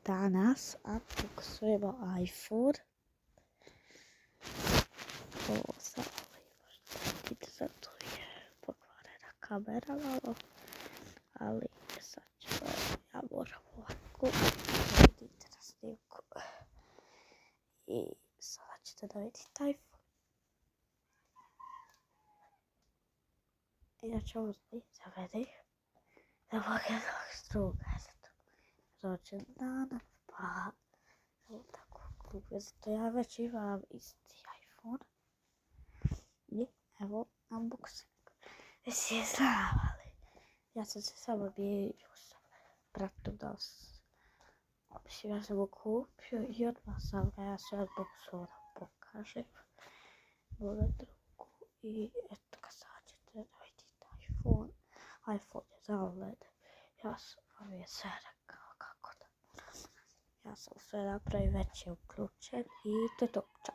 danas unboksujemo iPhone. Ovo samo vidite, zato je pokvarena kamera malo, ali sad ćemo, ja moram ovako, vidite na snimku. I sada ćete da vidite iPhone. Inače ovo zavedi. Evo ga druga rođendana, pa evo tako klube, zato ja već imam isti iPhone. I evo unboxing. Već je znavali. Ja sam se samo mijenio sa bratom da mislim, ja sam ga kupio i odmah sam ga, ja se unboxao da pokažem. Moju drugu i eto ga sad ćete da vidite iPhone. iPhone je za OLED. Ja sam vam je sve rekao kako da. Ja sam sve napravio, već je uključen i to je to. Ćao.